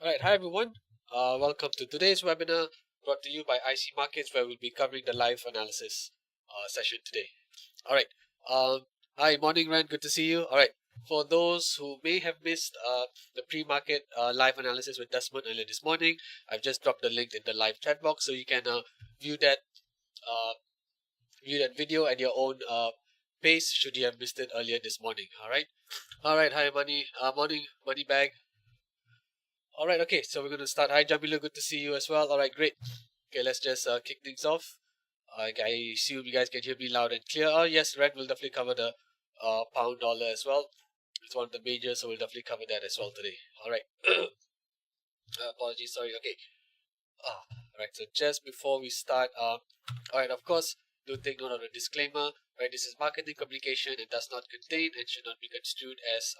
Alright, hi everyone. Welcome to today's webinar brought to you by IC Markets, where we'll be covering the live analysis session today. Alright, hi, morning Rand, good to see you. Alright, for those who may have missed the pre-market live analysis with Desmond earlier this morning, I've just dropped the link in the live chat box so you can view that video at your own pace should you have missed it earlier this morning. Alright, hi, morning, money bag. All right, okay, so we're going to start. Hi, Jamila, good to see you as well. All right, great. Okay, let's just kick things off. I assume you guys can hear me loud and clear. Oh, yes, Red will definitely cover the pound dollar as well. It's one of the majors, so we'll definitely cover that as well today. All right. Apologies, sorry. Okay. All right, so just before we start, all right, of course, do take note of the disclaimer. Right, this is marketing communication and does not contain and should not be construed as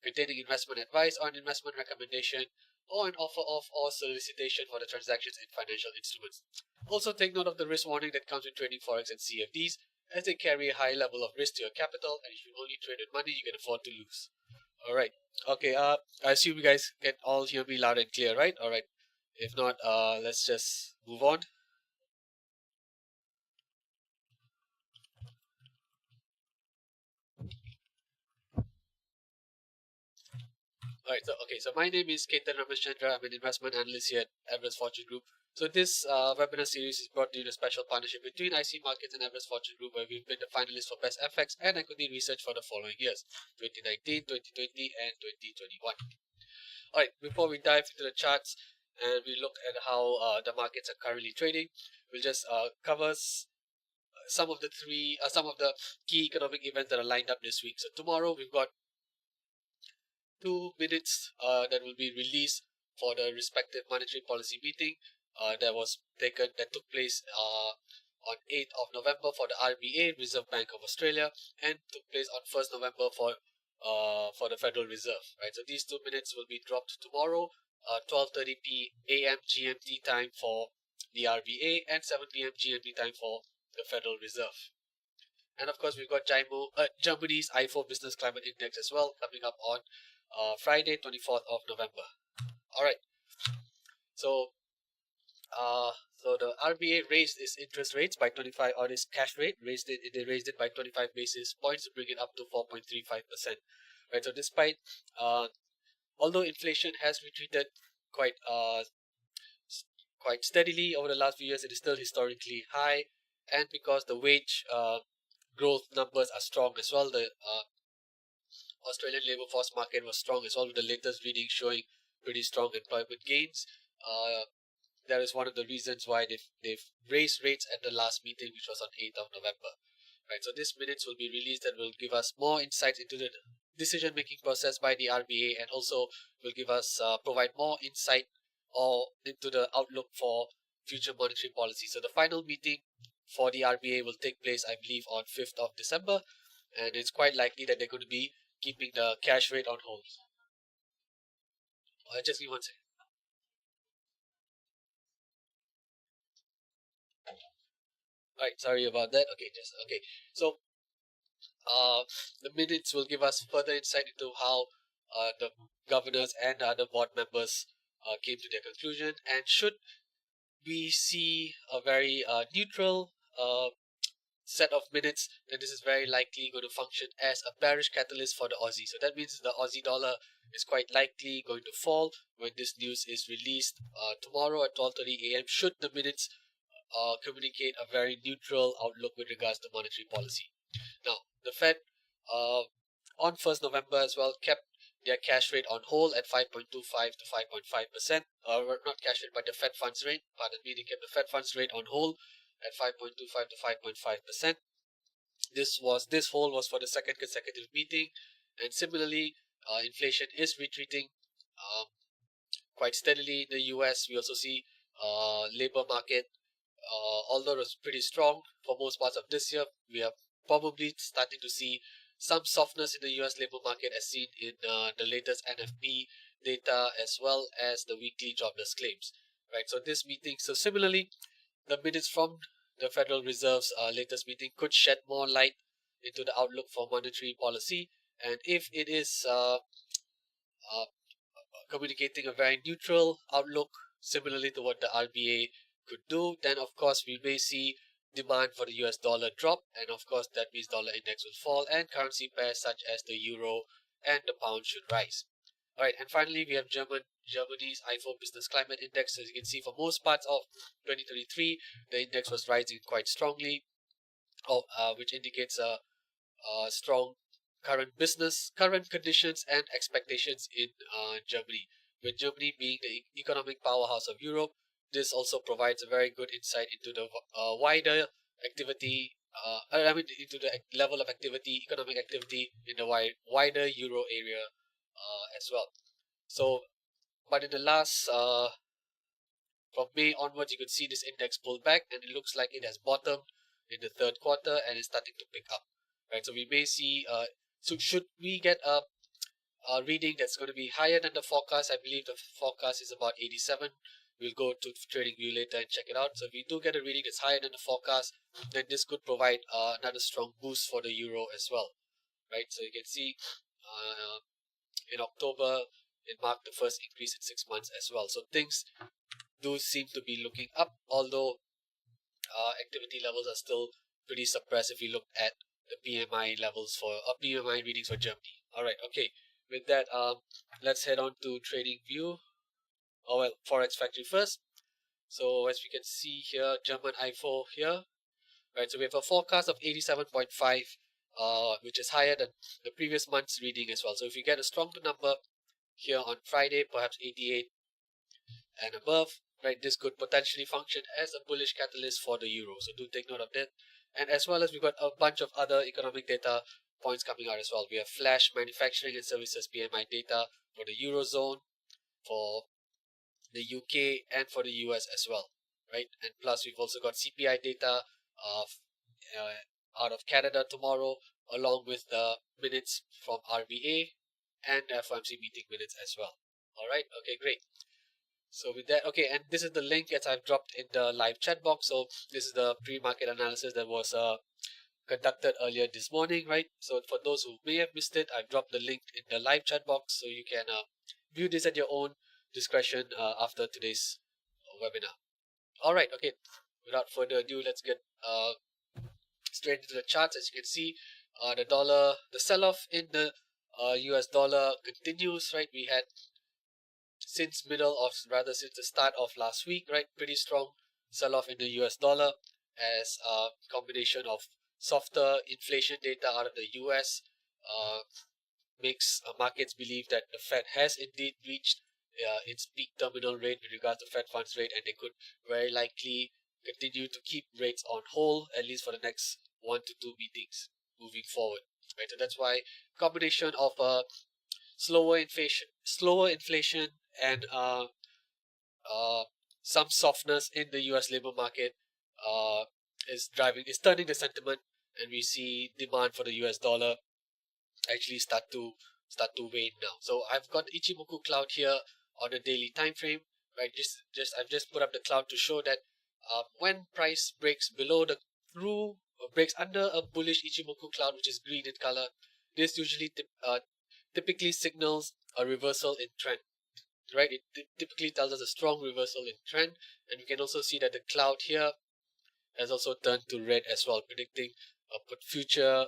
containing investment advice or an investment recommendation or an offer of or solicitation for the transactions in financial instruments. Also take note of the risk warning that comes with trading Forex and CFDs, as they carry a high level of risk to your capital and if you only trade with money you can afford to lose. Alright, okay, I assume you guys can all hear me loud and clear, right? Alright, if not, let's just move on. Alright, so my name is Ketan Rameshchandra. I'm an investment analyst here at Everest Fortune Group. So this webinar series is brought to you in a special partnership between IC Markets and Everest Fortune Group, where we've been the finalists for Best FX and Equity Research for the following years, 2019, 2020, and 2021. Alright, before we dive into the charts and we look at how the markets are currently trading, we'll just cover some of the key economic events that are lined up this week. So tomorrow we've got 2 minutes that will be released for the respective monetary policy meeting that took place on 8th of November for the RBA, Reserve Bank of Australia, and took place on 1st November for the Federal Reserve. Right, so these 2 minutes will be dropped tomorrow, 12:30 p.m. GMT time for the RBA and 7 p.m. GMT time for the Federal Reserve. And of course, we've got Germany's I4 Business Climate Index as well coming up on Friday, 24th of November. All right. So the RBA raised its interest rates by 25, or its cash rate they raised it by 25 basis points to bring it up to 4.35%. Right. So despite although inflation has retreated quite steadily over the last few years, it is still historically high, and because the wage growth numbers are strong as well, the Australian labour force market was strong as well, with the latest reading showing pretty strong employment gains. That is one of the reasons why they've raised rates at the last meeting, which was on 8th of November. Right, so these minutes will be released and will give us more insights into the decision-making process by the RBA, and also will give us provide more insight or into the outlook for future monetary policy. So the final meeting for the RBA will take place, I believe, on 5th of December, and it's quite likely that they're going to be keeping the cash rate on hold. Just give me one second. Alright, sorry about that. Okay. So the minutes will give us further insight into how the governors and other board members came to their conclusion, and should we see a very neutral set of minutes, then this is very likely going to function as a bearish catalyst for the Aussie. So that means the Aussie dollar is quite likely going to fall when this news is released tomorrow at 12:30 a.m. should the minutes communicate a very neutral outlook with regards to monetary policy. Now, the Fed on 1st November as well kept their cash rate on hold at 5.25 to 5.5%. Not cash rate, but the Fed funds rate. Pardon me, they kept the Fed funds rate on hold at 5.25 to 5.5%. This hold was for the second consecutive meeting, and similarly, inflation is retreating quite steadily in the US. We also see labor market, although it was pretty strong for most parts of this year, we are probably starting to see some softness in the US labor market, as seen in the latest NFP data as well as the weekly jobless claims. Right. So similarly, the minutes from the Federal Reserve's latest meeting could shed more light into the outlook for monetary policy, and if it is communicating a very neutral outlook, similarly to what the RBA could do, then of course we may see demand for the US dollar drop, and of course that means dollar index will fall, and currency pairs such as the euro and the pound should rise. Alright, and finally we have Germany's IFO Business Climate Index. As you can see, for most parts of 2023, the index was rising quite strongly, which indicates a strong current conditions and expectations in Germany. With Germany being the economic powerhouse of Europe, this also provides a very good insight into the wider activity. Into the level of activity, economic activity in the wider Euro area as well. So, but in the last from May onwards, you could see this index pull back, and it looks like it has bottomed in the third quarter and is starting to pick up. Right, so we may see. So should we get a reading that's going to be higher than the forecast? I believe the forecast is about 87. We'll go to TradingView later and check it out. So if we do get a reading that's higher than the forecast, then this could provide another strong boost for the euro as well. Right, so you can see in October it marked the first increase in 6 months as well. So things do seem to be looking up, although activity levels are still pretty suppressed if you look at the PMI levels for PMI readings for Germany. Alright, okay. With that, let's head on to TradingView. Oh well, Forex Factory first. So as we can see here, German IFO here. Right, so we have a forecast of 87.5, which is higher than the previous month's reading as well. So if you get a stronger number here on Friday, perhaps 88 and above, right, this could potentially function as a bullish catalyst for the euro. So do take note of that. And as well as we've got a bunch of other economic data points coming out as well. We have flash manufacturing and services PMI data for the eurozone, for the UK, and for the US as well, right? And plus we've also got CPI data out of Canada tomorrow, along with the minutes from RBA and FOMC meeting minutes as well. All right, okay, great. So with that, okay, and this is the link that I've dropped in the live chat box. So this is the pre-market analysis that was conducted earlier this morning, right? So for those who may have missed it, I've dropped the link in the live chat box, so you can view this at your own discretion after today's webinar. All right, okay. Without further ado, let's get straight into the charts. As you can see, the sell-off in the US dollar continues, right? We had since the start of last week, right? Pretty strong sell-off in the US dollar as a combination of softer inflation data out of the US makes markets believe that the Fed has indeed reached its peak terminal rate with regards to Fed funds rate, and they could very likely continue to keep rates on hold at least for the next 1 to 2 meetings moving forward. Right, so that's why combination of slower inflation and some softness in the US labor market is turning the sentiment, and we see demand for the US dollar actually start to wane now. So I've got Ichimoku cloud here on a daily time frame, right? I've just put up the cloud to show that when price breaks breaks under a bullish Ichimoku cloud, which is green in color, this usually typically signals a reversal in trend, right? It typically tells us a strong reversal in trend, and we can also see that the cloud here has also turned to red as well, predicting a future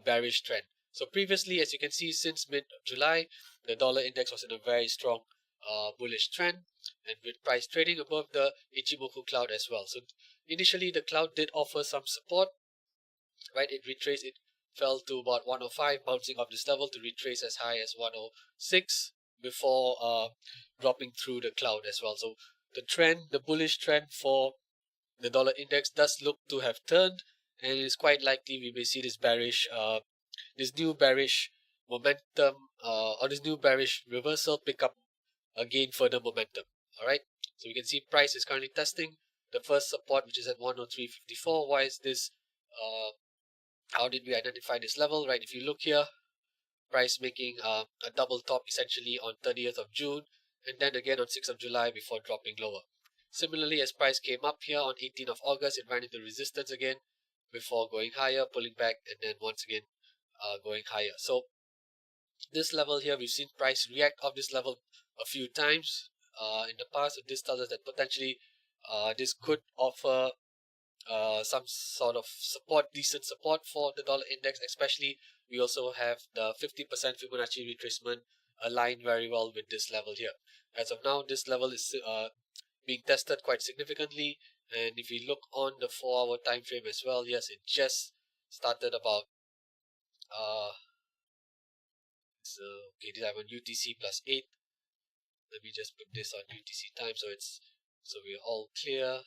bearish trend. So previously, as you can see, since mid-July, the dollar index was in a very strong bullish trend, and with price trading above the Ichimoku cloud as well. So initially, the cloud did offer some support, right? It retraced, it fell to about 105, bouncing off this level to retrace as high as 106 before dropping through the cloud as well. So the bullish trend for the dollar index does look to have turned, and it is quite likely we may see this new bearish momentum or this new bearish reversal pick up again further momentum. All right, so we can see price is currently testing the first support, which is at 103.54. Why is this? How did we identify this level? Right, if you look here, price making a double top essentially on 30th of June, and then again on 6th of July before dropping lower. Similarly, as price came up here on 18th of August, it ran into resistance again before going higher, pulling back, and then once again going higher. So this level here, we've seen price react off this level a few times in the past. So this tells us that potentially this could offer some sort of support, decent support for the dollar index. Especially, we also have the 50% Fibonacci retracement aligned very well with this level here. As of now, this level is being tested quite significantly, and if we look on the 4-hour time frame as well, yes, it just started about so okay, this I have on UTC plus 8. Let me just put this on UTC time so we're all clear.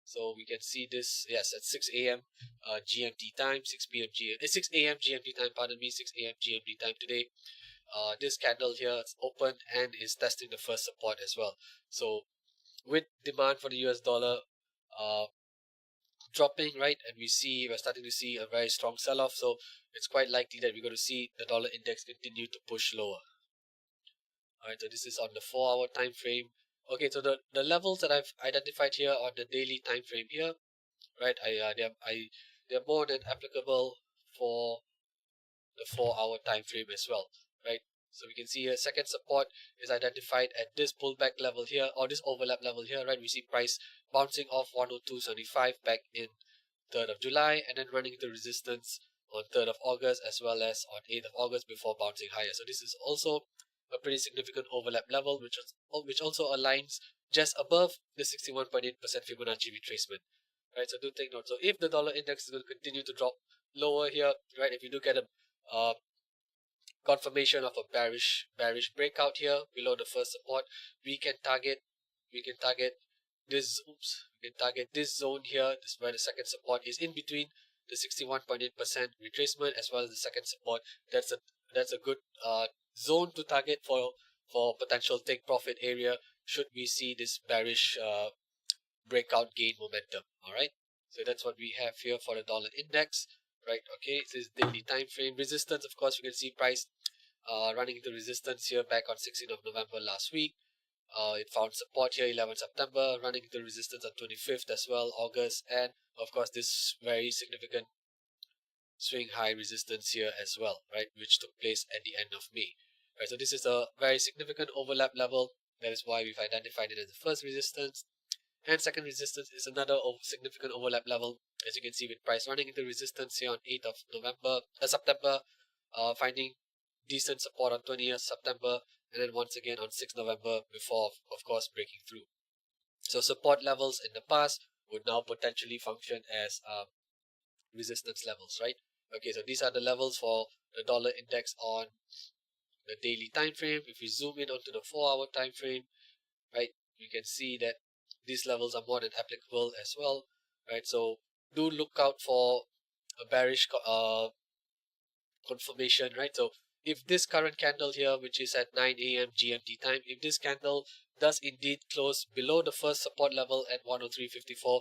So we can see this, yes, at 6 a.m. GMT time, 6 p.m. 6 a.m. GMT time, pardon me, 6 a.m. GMT time today. This candle here is open and is testing the first support as well. So with demand for the US dollar uh, dropping, right, and we're starting to see a very strong sell-off, so it's quite likely that we're going to see the dollar index continue to push lower. All right, so this is on the 4-hour time frame. Okay, so the levels that I've identified here on the daily time frame here, right, they're more than applicable for the 4-hour time frame as well, right? So we can see here second support is identified at this pullback level here, or this overlap level here, right? We see price bouncing off 102.75 back in 3rd of July and then running into resistance on 3rd of August as well as on 8th of August before bouncing higher. So this is also a pretty significant overlap level, which also aligns just above the 61.8% Fibonacci retracement, right? So do take note. So if the dollar index is going to continue to drop lower here, right? If you do get a confirmation of a bearish breakout here below the first support, we can target this we can target this zone here. This is where the second support is, in between the 61.8% retracement as well as the second support. That's a good zone to target for potential take profit area should we see this bearish breakout gain momentum. All right, so that's what we have here for the dollar index, right? Okay, this is daily time frame. Resistance, of course, you can see price running into resistance here back on 16th of November last week. It found support here 11th September, running into resistance on 25th as well, August, and of course this very significant swing high resistance here as well, right, which took place at the end of May. Right, so this is a very significant overlap level. That is why we've identified it as the first resistance. And second resistance is another significant overlap level, as you can see, with price running into resistance here on 8th of September, finding decent support on 20th September, and then once again on 6th November before, of course, breaking through. So support levels in the past would now potentially function as resistance levels, right? Okay, so these are the levels for the dollar index on the daily time frame. If we zoom in onto the 4-hour time frame, right, you can see that these levels are more than applicable as well, right? So do look out for a bearish confirmation, right? So if this current candle here, which is at 9 a.m. GMT time, if this candle does indeed close below the first support level at 103.54,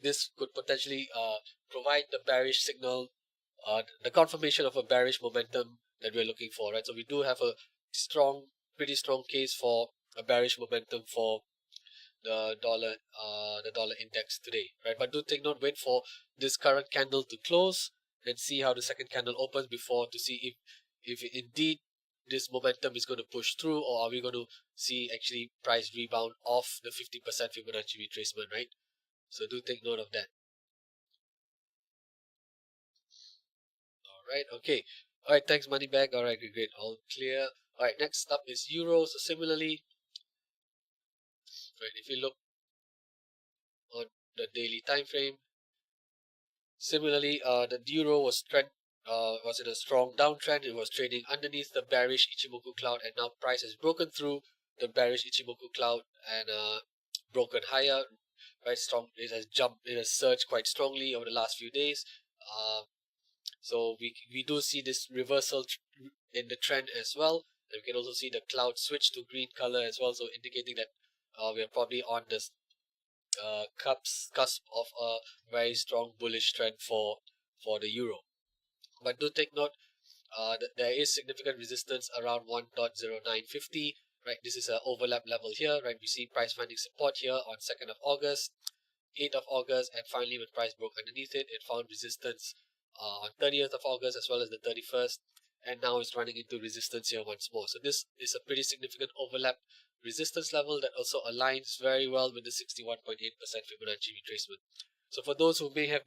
this could potentially provide the bearish signal, the confirmation of a bearish momentum that we're looking for, right? So we do have a pretty strong case for a bearish momentum for the dollar index today, right? But do take note, wait for this current candle to close and see how the second candle opens before to see if indeed this momentum is going to push through, or are we going to see actually price rebound off the 50% Fibonacci retracement, right? So do take note of that. All right, okay. All right, thanks, money bag. All right, great, all clear. All right, next up is euro. So similarly, right, if you look on the daily time frame, similarly, the euro was in a strong downtrend. It was trading underneath the bearish Ichimoku cloud, and now price has broken through the bearish Ichimoku cloud and broken higher. Right, strong. It has jumped. It has surged quite strongly over the last few days. So we do see this reversal in the trend as well. And we can also see the cloud switch to green color as well, so indicating that we are probably on this cusp of a very strong bullish trend for the euro. But do take note that there is significant resistance around 1.0950. Right, this is an overlap level here. Right, we see price finding support here on 2nd of August, 8th of August, and finally when price broke underneath it, it found resistance on 30th of August as well as the 31st. and now it's running into resistance here once more. So this is a pretty significant overlap resistance level that also aligns very well with the 61.8% Fibonacci retracement. So for those who may have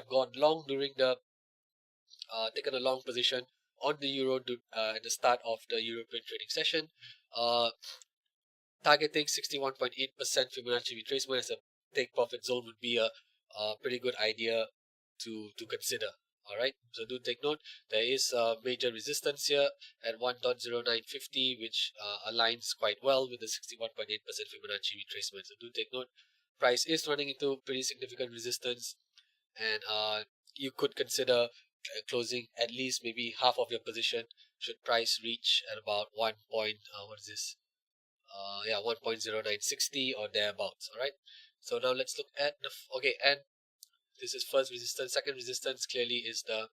gone long during the taken a long position on the euro at the start of the European trading session, uh, targeting 61.8% Fibonacci retracement as a take profit zone would be a pretty good idea to consider. Alright, so do take note, there is a major resistance here at 1.0950, which aligns quite well with the 61.8% Fibonacci retracement. So do take note, price is running into pretty significant resistance, and you could consider closing at least maybe half of your position should price reach at about 1.0960 or thereabouts. All right, so now let's look at the okay, and this is first resistance. Second resistance clearly is the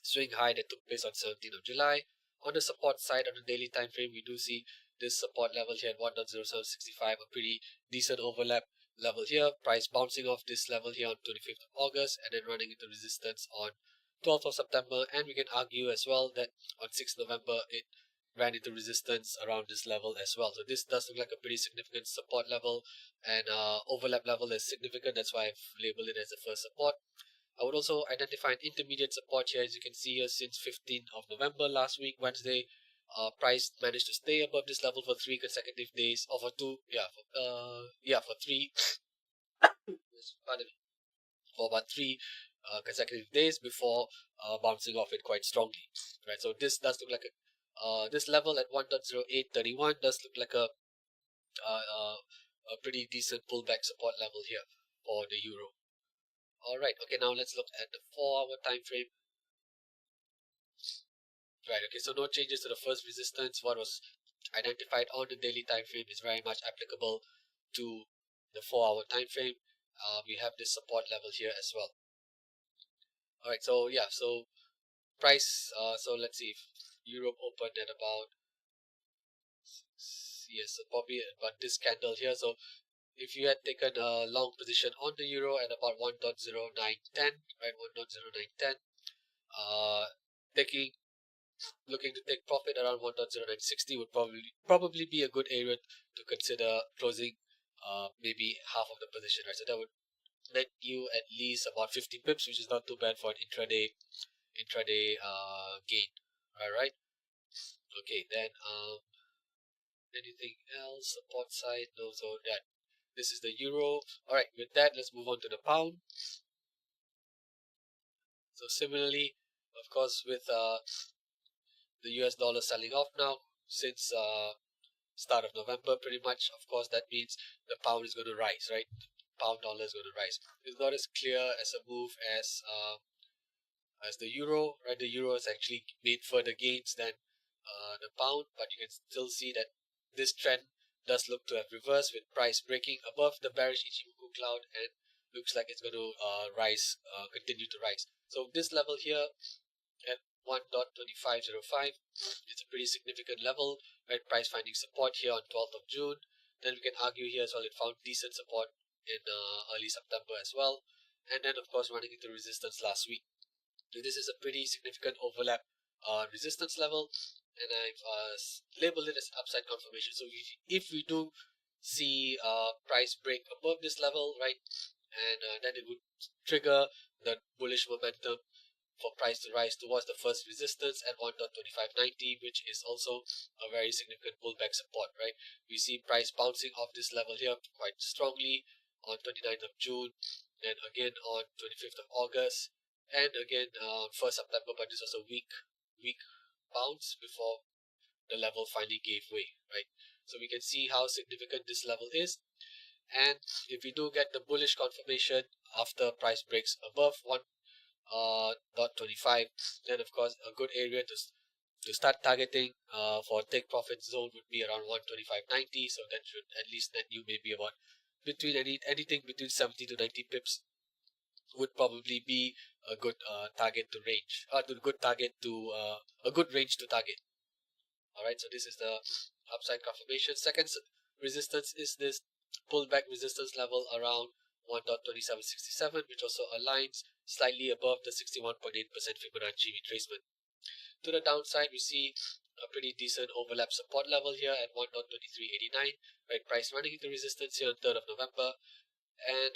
swing high that took place on 17th of July. On the support side, on the daily time frame, we do see this support level here at 1.0765, a pretty decent overlap level here. Price bouncing off this level here on 25th of August and then running into resistance on 12th of September. And we can argue as well that on 6th November, it ran into resistance around this level as well. So this does look like a pretty significant support level, and overlap level is significant. That's why I've labeled it as the first support. I would also identify an intermediate support here, as you can see here, since 15th of November last week, Wednesday. Price managed to stay above this level for 3 consecutive days, or for for three, pardon me, for about 3 consecutive days before bouncing off it quite strongly. Right, so this does look like this level at 1.0831 does look like a pretty decent pullback support level here for the euro. Alright, okay, now let's look at the 4-hour time frame. Right, okay, so no changes to the first resistance. What was identified on the daily time frame is very much applicable to the 4-hour time frame. We have this support level here as well. Alright, so yeah, so price, so let's see if Europe opened at about, yes, so probably about this candle here. So if you had taken a long position on the euro at about 1.0910, right, 1.0910, looking to take profit around 1.0960 would probably be a good area to consider closing maybe half of the position, right? So that would net you at least about 50 pips, which is not too bad for an intraday gain. All right. Okay, then anything else? Support side? No. So that this is the euro. All right. With that, let's move on to the pound. So similarly, of course, with the US dollar selling off now since start of November, pretty much. Of course, that means the pound is going to rise, right? Pound dollar is going to rise. It's not as clear as a move as the euro, right? The euro has actually made further gains than the pound, but you can still see that this trend does look to have reversed, with price breaking above the bearish Ichimoku cloud, and looks like it's going to continue to rise. So this level here at 1.2505, it's a pretty significant level, right? Price finding support here on 12th of June. Then we can argue here as well, it found decent support in early September as well, and then of course running into resistance last week. So this is a pretty significant overlap resistance level, and I've labeled it as upside confirmation. So if we do see price break above this level, right, and then it would trigger the bullish momentum for price to rise towards the first resistance at 1.2590, which is also a very significant pullback support, right? We see price bouncing off this level here quite strongly on 29th of June, and again on 25th of August, and again on 1st September, but this was a weak bounce before the level finally gave way, right? So we can see how significant this level is, and if we do get the bullish confirmation after price breaks above 1.25, then of course a good area to start targeting for take profit zone would be around 125.90. So that should at least net you maybe about anything between 70 to 90 pips would probably be a good target to range, a good range to target. All right, so this is the upside confirmation. Second resistance is this pullback resistance level around 1.2767, which also aligns slightly above the 61.8% Fibonacci retracement. To the downside, we see a pretty decent overlap support level here at 1.2389, right? Price running into resistance here on 3rd of November, and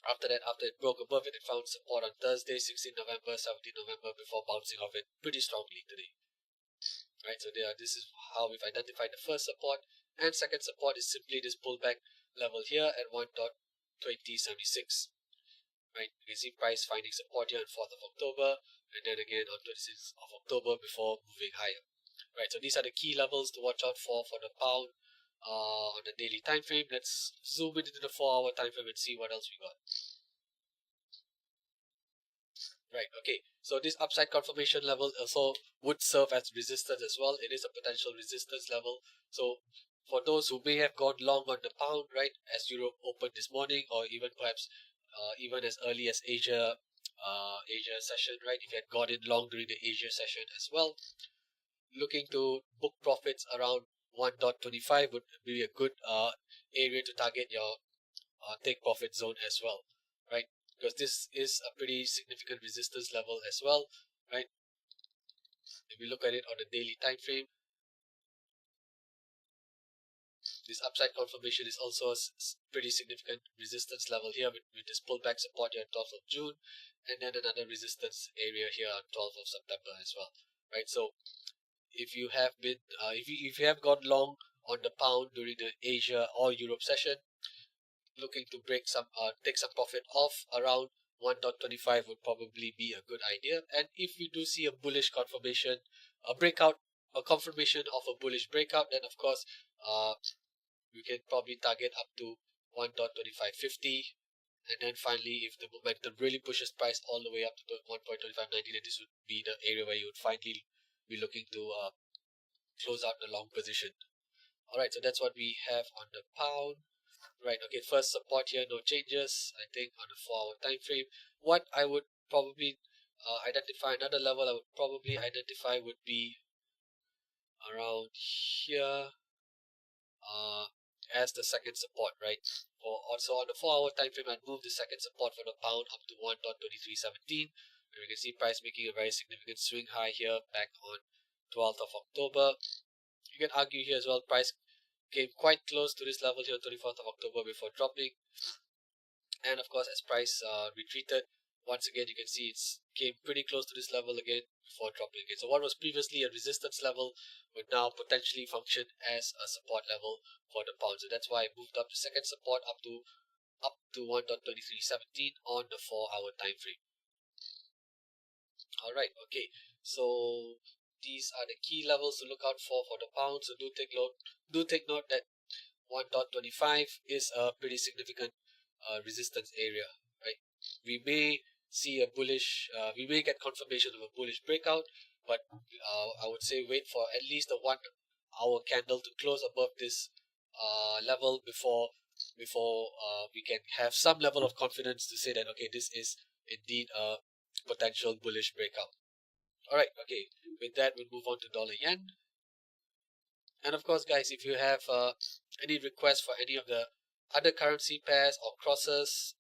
after that, after it broke above it, it found support on Thursday, 16th November, 17th November, before bouncing off it pretty strongly today, right? So this is how we've identified the first support, and second support is simply this pullback level here at 1.2076. Right, you can see price finding support here on 4th of October, and then again on 26th of October before moving higher. Right, so these are the key levels to watch out for the pound on the daily time frame. Let's zoom into the 4-hour time frame and see what else we got. Right, okay, so this upside confirmation level also would serve as resistance as well. It is a potential resistance level. So for those who may have gone long on the pound, right, as Europe opened this morning, or even perhaps even as early as Asia session, right, if you had got in long during the Asia session as well, looking to book profits around 1.25 would be a good area to target your take profit zone as well, right? Because this is a pretty significant resistance level as well, right? If we look at it on a daily time frame, this upside confirmation is also a pretty significant resistance level here with this pullback support here on 12th of June, and then another resistance area here on 12th of September as well, right? So if you have been if you have gone long on the pound during the Asia or Europe session, looking to break some take some profit off around 1.25 would probably be a good idea. And if we do see a bullish confirmation, a confirmation of a bullish breakout, then of course we can probably target up to 1.2550. And then finally, if the momentum really pushes price all the way up to 1.2590, then this would be the area where you would finally be looking to close out the long position. Alright, so that's what we have on the pound. Right, okay, first support here, no changes, I think, on the 4-hour time frame. What I would probably identify, another level I would probably identify would be around here as the second support, right? Also on the 4-hour time frame, I'd move the second support for the pound up to 1.2317. And we can see price making a very significant swing high here back on 12th of October. You can argue here as well, price came quite close to this level here on 24th of October before dropping. And of course, as price retreated, once again you can see it's came pretty close to this level again before dropping again. So what was previously a resistance level would now potentially function as a support level for the pound. So that's why I moved up the second support up to 1.2317 on the 4-hour time frame. Alright, okay. So these are the key levels to look out for the pound. So do take note that 1.25 is a pretty significant resistance area, right? We may see a bullish, we may get confirmation of a bullish breakout, but I would say wait for at least a 1-hour candle to close above this level before we can have some level of confidence to say that okay, this is indeed a potential bullish breakout. All right, okay. With that, we'll move on to dollar yen. And of course, guys, if you have any requests for any of the other currency pairs or crosses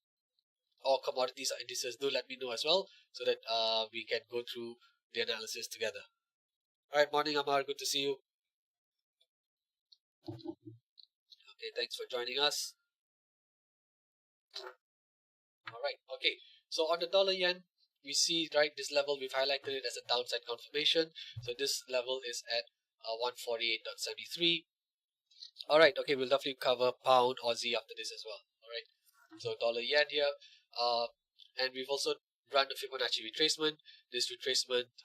or commodities or indices, do let me know as well so that we can go through the analysis together. All right, morning, Amar. Good to see you. Okay, thanks for joining us. All right, okay. So on the dollar yen, we see right this level, we've highlighted it as a downside confirmation. So this level is at 148.73. All right, okay, we'll definitely cover pound, Aussie after this as well. All right, so dollar yen here, and we've also run the Fibonacci retracement. This retracement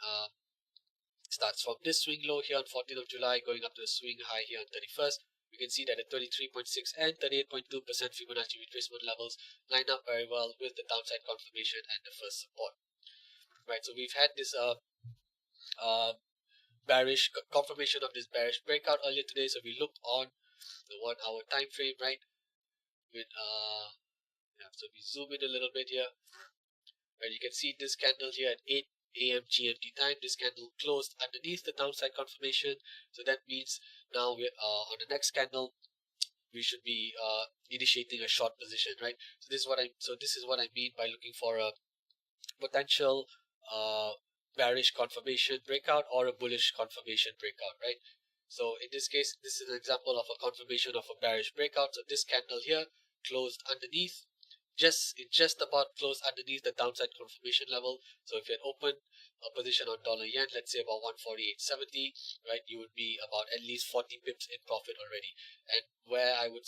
starts from this swing low here on 14th of July, going up to the swing high here on 31st. You can see that the 33.6 and 38.2% Fibonacci retracement levels line up very well with the downside confirmation and the first support. Right, so we've had this bearish confirmation of this bearish breakout earlier today. So we looked on the 1-hour time frame, right? With so we zoom in a little bit here, and you can see this candle here at 8 a.m. GMT time. This candle closed underneath the downside confirmation, so that means now we're on the next candle we should be initiating a short position, right? So this is what I mean by looking for a potential bearish confirmation breakout or a bullish confirmation breakout, right? So in this case, this is an example of a confirmation of a bearish breakout. So this candle here closed underneath, it just about closed underneath the downside confirmation level. So if you had opened a position on dollar yen, let's say about 148.70, right, you would be about at least 40 pips in profit already. And where I would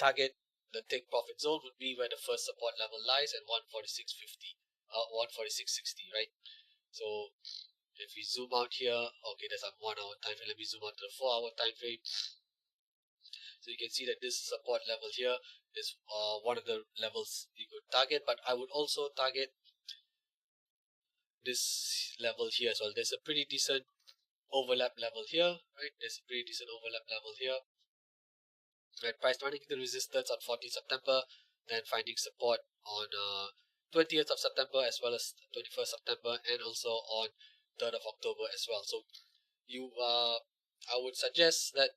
target the take profit zone would be where the first support level lies at 146.50, 146.60, right? So if we zoom out here, okay, there's a 1 hour time frame. Let me zoom out to the 4 hour time frame. So you can see that this support level here is one of the levels you could target, but I would also target this level here as well. There's a pretty decent overlap level here, right? There's a pretty decent overlap level here. Right, price running the resistance on 14th September, then finding support on 20th of September as well as 21st September, and also on 3rd of October as well. So I would suggest that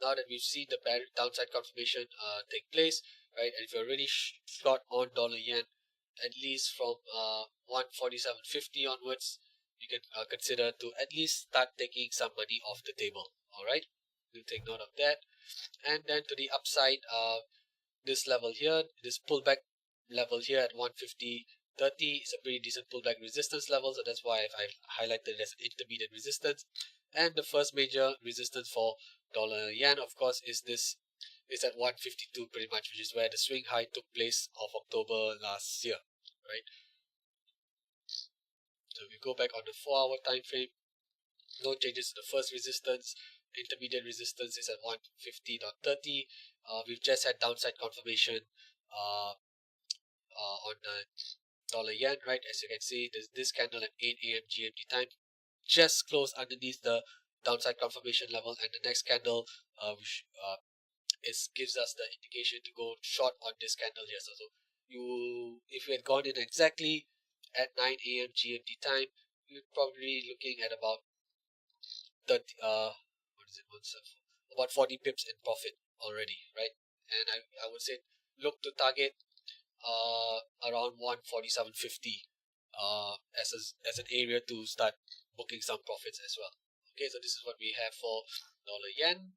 now that we've seen the downside confirmation take place, right, and if you're already short on dollar yen, at least from 147.50 onwards, you can consider to at least start taking some money off the table. All right, do take note of that. And then to the upside, this level here, this pullback level here at 150.30 is a pretty decent pullback resistance level, so that's why I've highlighted it as an intermediate resistance. And the first major resistance for dollar yen, of course, is at 152 pretty much, which is where the swing high took place of October last year, right? So we go back on the 4-hour time frame, no changes to the first resistance. Intermediate resistance is at 150.30. We've just had downside confirmation on the dollar yen, right? As you can see, this candle at 8 a.m. GMT time just closed underneath the downside confirmation level, and the next candle which gives us the indication to go short on this candle here. So if you had gone in exactly at 9 a.m. GMT time, you're probably looking at about 30, about 40 pips in profit already, right? And I would say look to target around 147.50 as an area to start booking some profits as well. Okay, so this is what we have for dollar yen.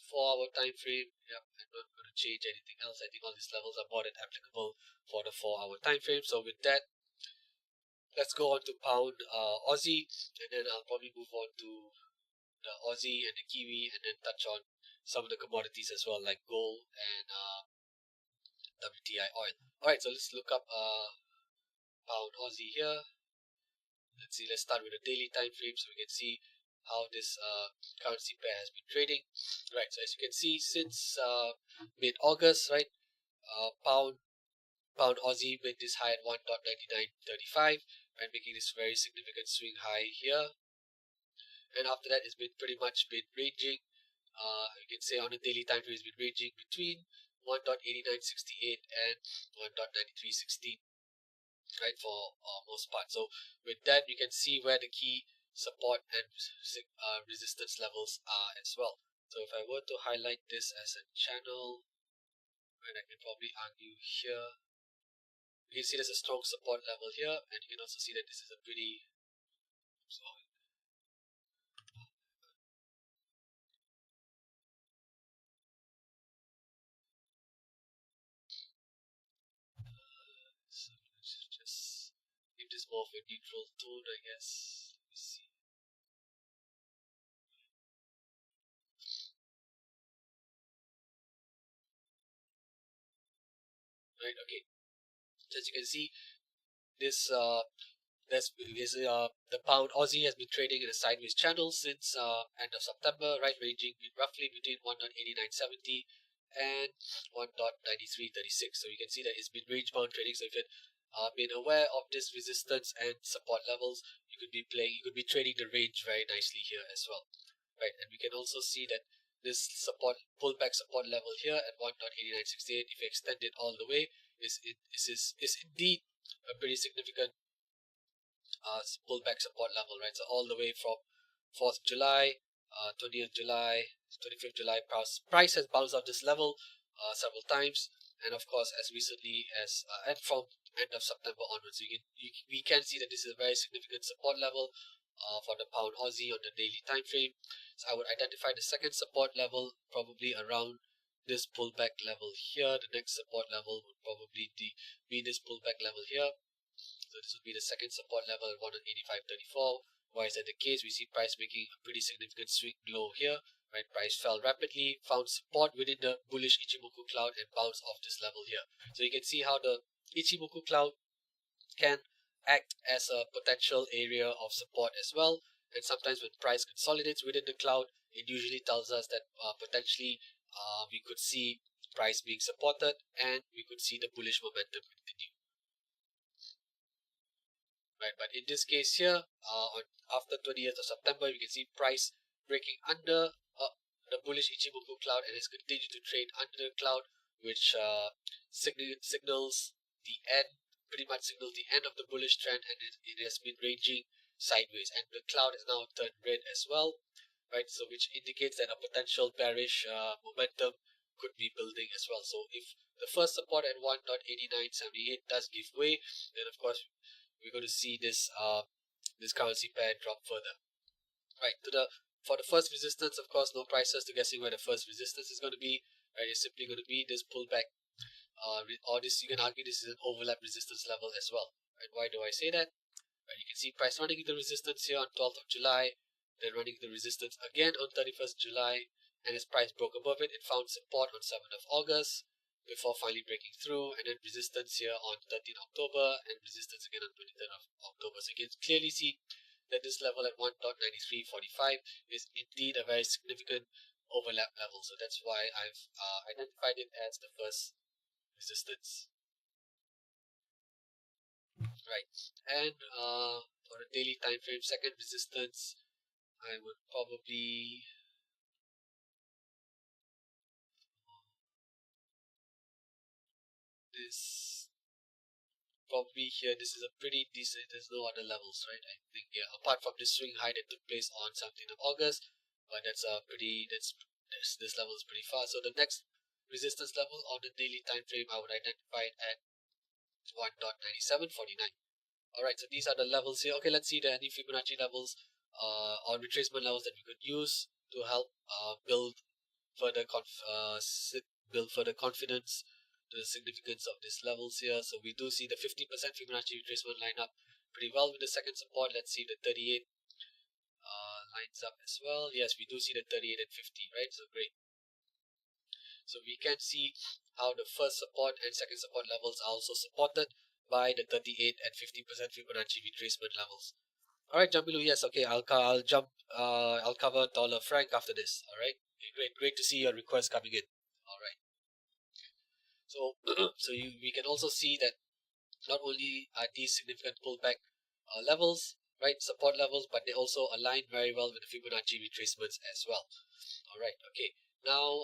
4-hour time frame. Yeah, I'm not going to change anything else. I think all these levels are more than applicable for the 4-hour time frame. So with that, let's go on to pound Aussie, and then I'll probably move on to the Aussie and the Kiwi, and then touch on some of the commodities as well, like gold and WTI oil. Alright, so let's look up pound Aussie here. Let's start with the daily time frame so we can see how this currency pair has been trading. Right, so as you can see, since mid-August, right, pound Aussie made this high at 1.9935, right, making this very significant swing high here. And after that, it's been pretty much been ranging. You can say on a daily time frame, it's been ranging between 1.8968 and 1.9316, right, for most part. So with that, you can see where the key support and resistance levels are as well. So if I were to highlight this as a channel, right, I can probably argue here. You can see there's a strong support level here, and you can also see that this is a pretty so let's just give this more of a neutral tone, I guess. Let me see. Right, okay. So as you can see, this the pound Aussie has been trading in a sideways channel since end of September, right, ranging roughly between 1.8970 and 1.9336. So you can see that it's been range bound trading. So if you've been aware of this resistance and support levels, you could be trading the range very nicely here as well, right? And we can also see that this pullback support level here at 1.8968, if you extend it all the way, is indeed a pretty significant pullback support level, right? So all the way from 4th July, 20th July, 25th July, price has bounced off this level several times, and of course as recently as and from end of September onwards, we can see that this is a very significant support level for the pound Aussie on the daily time frame. So I would identify the second support level probably around this pullback level here. The next support level would probably be this pullback level here. So this would be the second support level at 185.34. Why is that the case? We see price making a pretty significant swing low here. Right, price fell rapidly, found support within the bullish Ichimoku cloud and bounced off this level here. So you can see how the Ichimoku cloud can act as a potential area of support as well. And sometimes when price consolidates within the cloud, it usually tells us that potentially we could see price being supported and we could see the bullish momentum continue. Right, but in this case here, after 20th of September, we can see price breaking under the bullish Ichimoku cloud and has continued to trade under the cloud, which signals the end, pretty much signals the end of the bullish trend, and it has been ranging sideways, and the cloud has now turned red as well, right? So which indicates that a potential bearish momentum could be building as well. So if the first support at 1.8978 does give way, then of course we're going to see this this currency pair drop further. Right, for the first resistance, of course, no prices to guessing where the first resistance is going to be. Right, it's simply going to be this pullback, or this, you can argue this is an overlap resistance level as well. Right, why do I say that? Right, you can see price running into resistance here on 12th of July, then running into resistance again on 31st July, and as price broke above it, it found support on 7th of August before finally breaking through, and then resistance here on 13th October and resistance again on 23rd of October. So you can clearly see that this level at 1.9345 is indeed a very significant overlap level. So that's why I've identified it as the first resistance. Right, and for the daily time frame, second resistance, I would probably this probably here. This is a pretty decent. There's no other levels, right? I think, yeah, apart from this swing high that took place on 17th of August, but that's a pretty this level is pretty fast. So the next resistance level on the daily time frame, I would identify it at 1.9749. Alright, so these are the levels here. Okay, let's see the any Fibonacci levels or retracement levels that we could use to help build further confidence to the significance of these levels here. So we do see the 50% Fibonacci retracement line up pretty well with the second support. Let's see the 38 lines up as well. Yes, we do see the 38 and 50, right? So great. So we can see how the first support and second support levels are also supported by the 38 and 50% Fibonacci retracement levels. All right, Jamilu. Yes, okay. I'll jump. I'll cover dollar franc after this. All right. Great to see your request coming in. All right. So we can also see that not only are these significant pullback levels, right, support levels, but they also align very well with the Fibonacci retracements as well. All right. Okay. Now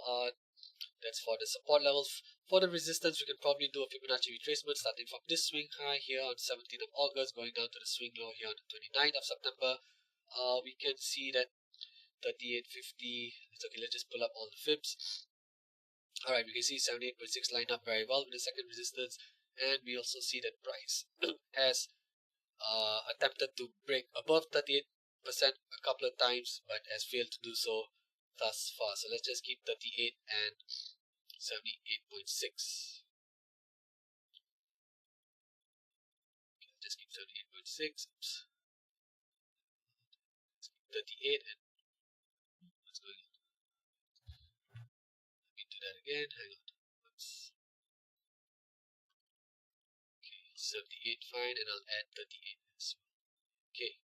that's for the support levels. For the resistance, we can probably do a Fibonacci retracement starting from this swing high here on 17th of August, going down to the swing low here on the 29th of September. We can see that 38.50. It's okay. Let's just pull up all the fibs. All right, we can see 78.6 line up very well with the second resistance, and we also see that price has attempted to break above 38% a couple of times, but has failed to do so thus far. So let's just keep 38 and 78.6. Just keep 78.6. Oops. 38 and what's going on? Let me do that again. Hang on. Oops. Okay, 78 fine, and I'll add 38 as well. Okay,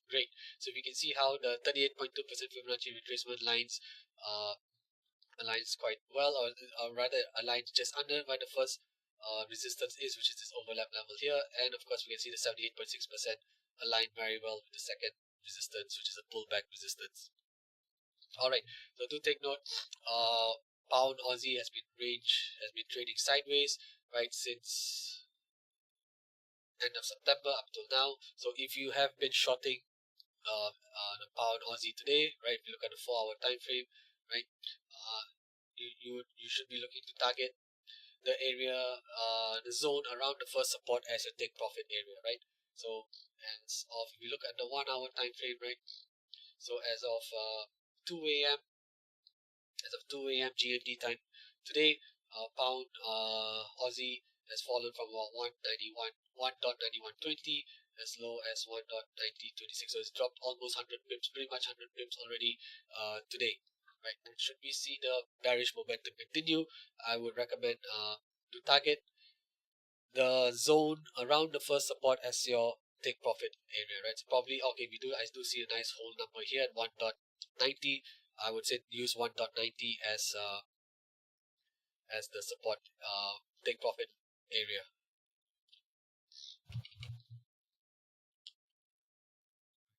great. So we can see how the 38.2% Fibonacci retracement lines aligns quite well, or rather aligns just under where the first resistance is, which is this overlap level here. And of course, we can see the 78.6% align very well with the second resistance, which is a pullback resistance. Alright, so do take note, pound Aussie has been trading sideways, right, since end of September up till now. So if you have been shorting the pound Aussie today, right, if you look at the 4-hour time frame, right, you should be looking to target the area, the zone around the first support as your take profit area, right? So as of, if you look at the 1 hour time frame, right? So as of 2 a.m. as of 2 a.m. GMT time today, pound Aussie has fallen from about 1.9120 as low as 1.9026. So it's dropped almost 100 pips, pretty much 100 pips already today. Right, and should we see the bearish momentum continue, I would recommend to target the zone around the first support as your take profit area, right? So probably, okay, I do see a nice whole number here at 1.90. I would say use 1.90 as the support take profit area.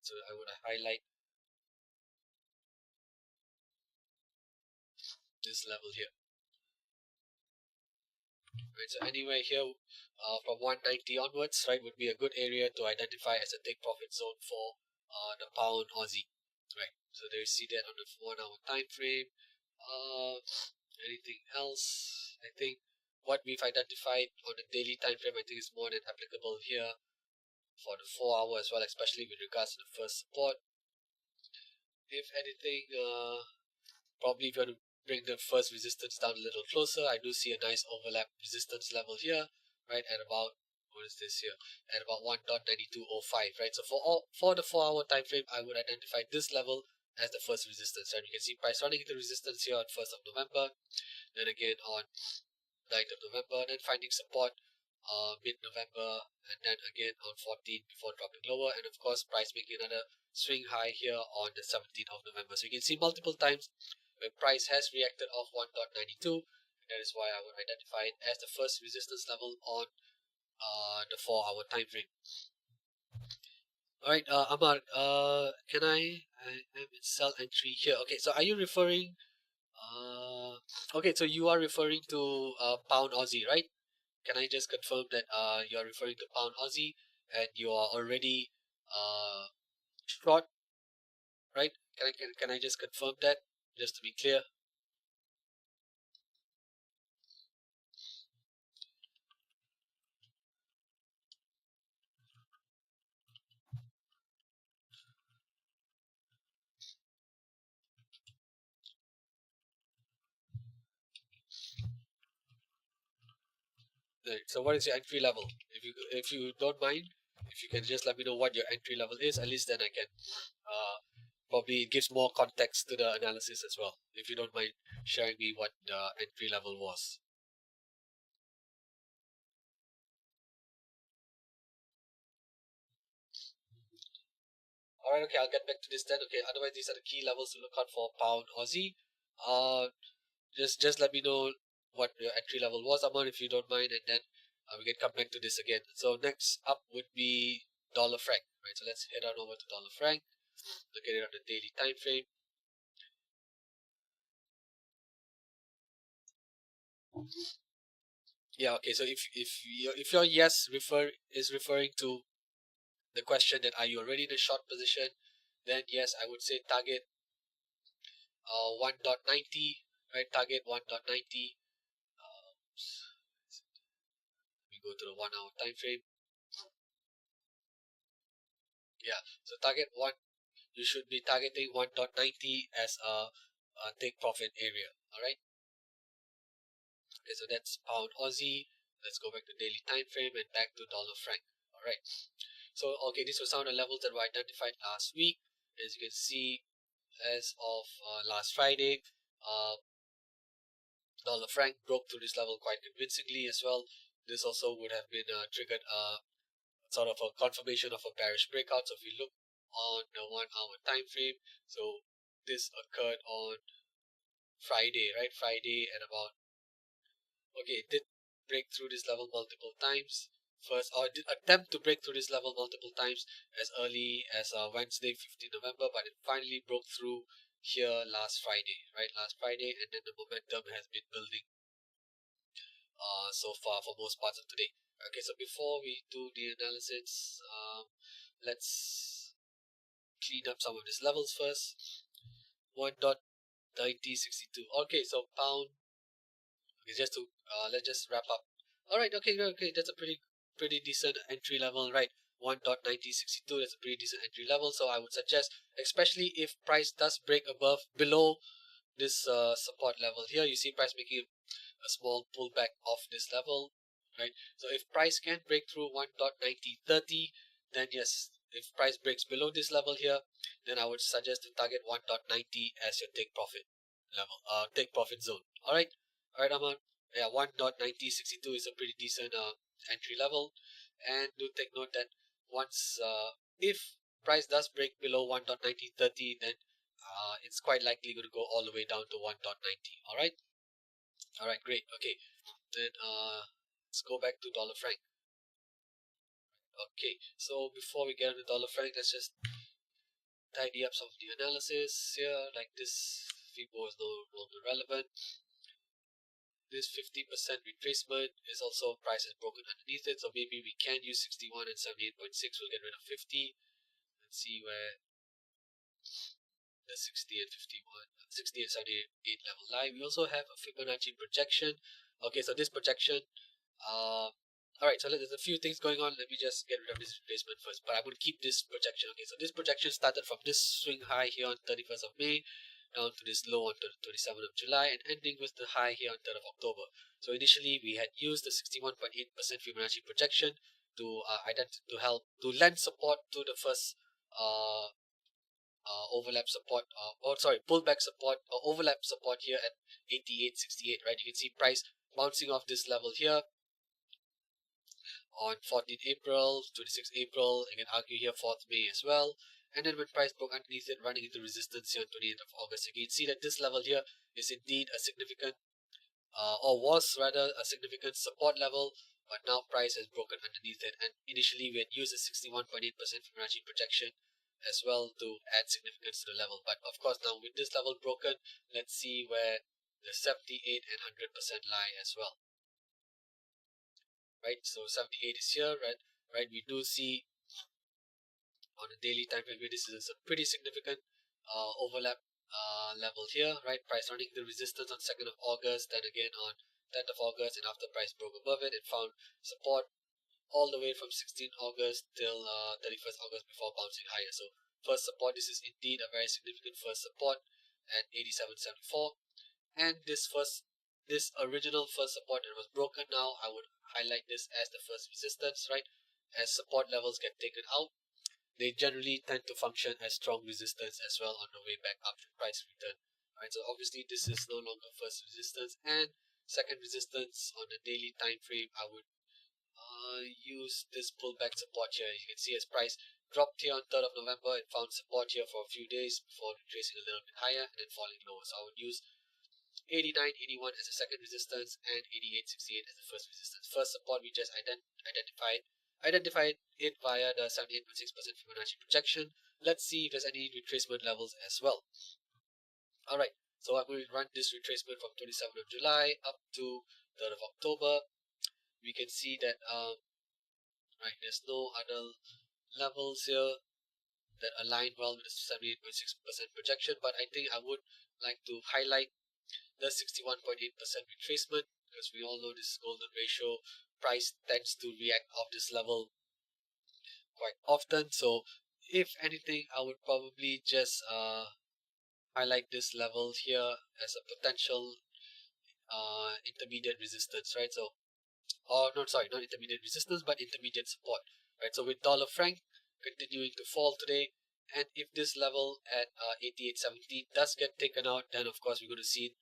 So I would highlight this level here. Right, so anywhere here from 190 onwards, right, would be a good area to identify as a take profit zone for the pound Aussie. Right, so there you see that on the 1 hour time frame. Anything else? I think what we've identified on the daily time frame, I think is more than applicable here for the 4 hour as well, especially with regards to the first support. If anything, probably if you want to bring the first resistance down a little closer, I do see a nice overlap resistance level here, right, at about, what is this here, at about 1.9205, right? So for the 4 hour time frame, I would identify this level as the first resistance, right? You can see price running into resistance here on 1st of November, then again on 9th of November, then finding support mid-November, and then again on 14th before dropping lower, and of course price making another swing high here on the 17th of November. So you can see multiple times when price has reacted off 1.92, and that is why I would identify it as the first resistance level on the 4 hour time frame. Alright, Amar, I am in sell entry here. Okay, so are you referring, okay, so you are referring to pound Aussie, right? Can I just confirm that you are referring to pound Aussie and you are already short, right? Can I just confirm that just to be clear? Right. So what is your entry level? If you don't mind, if you can just let me know what your entry level is, at least then I can probably it gives more context to the analysis as well. If you don't mind sharing me what the entry level was. Alright, okay, I'll get back to this then. Okay, otherwise these are the key levels to look out for pound Aussie. Just let me know what your entry level was, Amar, if you don't mind, and then we can come back to this again. So next up would be dollar franc, right? So let's head on over to dollar franc. Look at it on the daily time frame. Yeah, okay. So if your yes referring to the question that are you already in a short position, then yes, I would say target 1.90, right? Target 1.90. We go to the 1 hour time frame. Yeah, so target one, you should be targeting 1.90 as a take profit area. All right. Okay, so that's pound Aussie. Let's go back to daily time frame and back to dollar franc. All right. So okay, these were some of the levels that were identified last week. As you can see, as of last Friday, uh, dollar franc broke through this level quite convincingly as well. This also would have been triggered sort of a confirmation of a bearish breakout. So if we look on the 1 hour time frame, so this occurred on Friday, right? Friday at about, okay, it did break through this level multiple times. First, or did attempt to break through this level multiple times as early as Wednesday, 15 November, but it finally broke through here last Friday, right? Last Friday, and then the momentum has been building so far for most parts of today. Okay, so before we do the analysis, let's clean up some of these levels first. 1.9062. Okay, so pound. Okay, just to let's just wrap up. All right, okay, okay, that's a pretty decent entry level, right? 1.9062, that's a pretty decent entry level. So I would suggest, especially if price does break below this support level here, you see price making a small pullback off this level, right? So if price can break through 1.9030, then yes. If price breaks below this level here, then I would suggest to target 1.90 as your take profit level, take profit zone. All right, Aman. Yeah, 1.9062 is a pretty decent entry level, and do take note that once if price does break below 1.9030, then it's quite likely going to go all the way down to 1.90. All right, great. Okay, then let's go back to dollar franc. Okay, so before we get into dollar franc, let's just tidy up some of the analysis here. Like this FIBO is no longer relevant. This 50% retracement is also price is broken underneath it, so maybe we can use 61 and 78.6. We'll get rid of 50 and see where the 60 and 51, 60 and 78 level lie. We also have a Fibonacci projection. Okay, so this projection, alright, so there's a few things going on. Let me just get rid of this retracement first, but I'm going to keep this projection. Okay, so this projection started from this swing high here on 31st of May down to this low on 27th of July and ending with the high here on 3rd of October. So initially we had used the 61.8% Fibonacci projection to lend support to the first overlap support, pullback support or overlap support here at 88.68, right? You can see price bouncing off this level here on 14th April, 26th April, you can argue here 4th May as well. And then when price broke underneath it, running into resistance here on 28th of August, you can see that this level here is indeed a significant, or was rather a significant support level, but now price has broken underneath it. And initially we had used a 61.8% Fibonacci projection as well to add significance to the level. But of course now with this level broken, let's see where the 78 and 100% lie as well. Right, so 78 is here, right, we do see on a daily time frame this is a pretty significant overlap level here, right? Price running the resistance on 2nd of August, then again on 10th of August, and after price broke above it, it found support all the way from 16th August till 31st August before bouncing higher. So first support, this is indeed a very significant first support at 87.74, and this original first support that was broken, now I would highlight this as the first resistance, right? As support levels get taken out, they generally tend to function as strong resistance as well on the way back up to price return. Right, so obviously this is no longer first resistance, and second resistance on the daily time frame, I would use this pullback support here. You can see as price dropped here on 3rd of November, it found support here for a few days before retracing a little bit higher and then falling lower. So I would use 89.81 as a second resistance and 88.68 as the first resistance. First support we just identified it via the 78.6% Fibonacci projection. Let's see if there's any retracement levels as well. Alright, so I'm going to run this retracement from 27th of July up to 3rd of October. We can see that right, there's no other levels here that align well with the 78.6% projection, but I think I would like to highlight the 61.8% retracement, because we all know this golden ratio price tends to react off this level quite often. So if anything, I would probably just highlight this level here as a potential intermediate resistance, right? So, or not, sorry, not intermediate resistance, but intermediate support, right? So with dollar franc continuing to fall today, and if this level at 88.17 does get taken out, then of course we're going to see